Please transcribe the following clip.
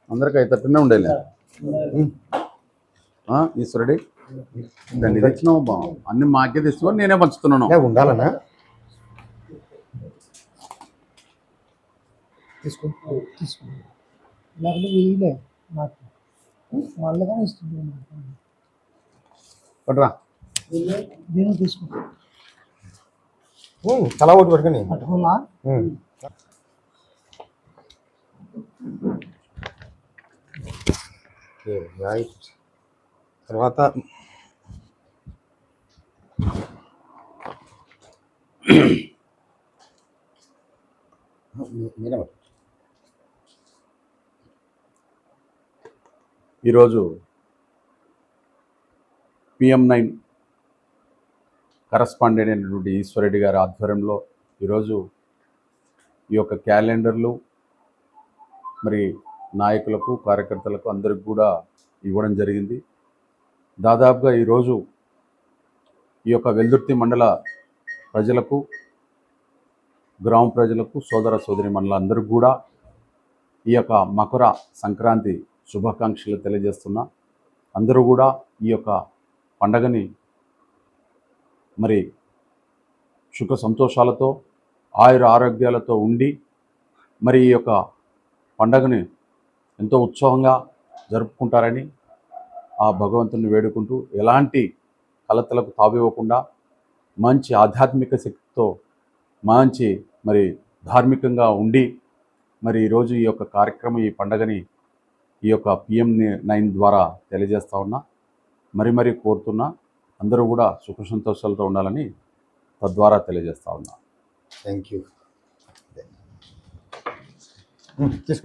అందరికి అయితేనే ఉండేలే ఈశ్వరుడి దాన్ని తెచ్చినావు బా అన్ని మాకే తెచ్చుకో నేనే పంచుతున్నాను ఉండాలనా తీసుకో లేకపోతే వాళ్ళగా ఇస్తుంది పట్రా దీన్ని తీసుకో తలా ఒకటి పట్టుకొని పట్టుకోలా రైట్ తర్వాత ఈరోజు PM9 కరస్పాండెంట్ అయినటువంటి ఈశ్వరెడ్డి గారి ఆధ్వర్యంలో ఈరోజు ఈ యొక్క క్యాలెండర్లు మరి నాయకులకు కార్యకర్తలకు అందరికి కూడా ఇవ్వడం జరిగింది. దాదాపుగా ఈరోజు ఈ యొక్క వెల్దుర్తి మండల ప్రజలకు గ్రామ ప్రజలకు సోదర సోదరి మండలందరికీ కూడా ఈ యొక్క మకర సంక్రాంతి శుభాకాంక్షలు తెలియజేస్తున్నా. అందరూ కూడా ఈ యొక్క పండగని మరి సుఖ సంతోషాలతో ఆయుర ఆరోగ్యాలతో ఉండి మరి ఈ యొక్క పండగని ఎంతో ఉత్సాహంగా జరుపుకుంటారని ఆ భగవంతుని వేడుకుంటూ ఎలాంటి కలతలకు తావివ్వకుండా మంచి ఆధ్యాత్మిక శక్తితో మంచి మరి ధార్మికంగా ఉండి మరి ఈరోజు ఈ యొక్క కార్యక్రమం ఈ పండగని ఈ యొక్క PM9 ద్వారా తెలియజేస్తా ఉన్నా. మరి కోరుతున్నా అందరూ కూడా సుఖ సంతోషాలతో ఉండాలని తద్వారా తెలియజేస్తా ఉన్నా. Thank you.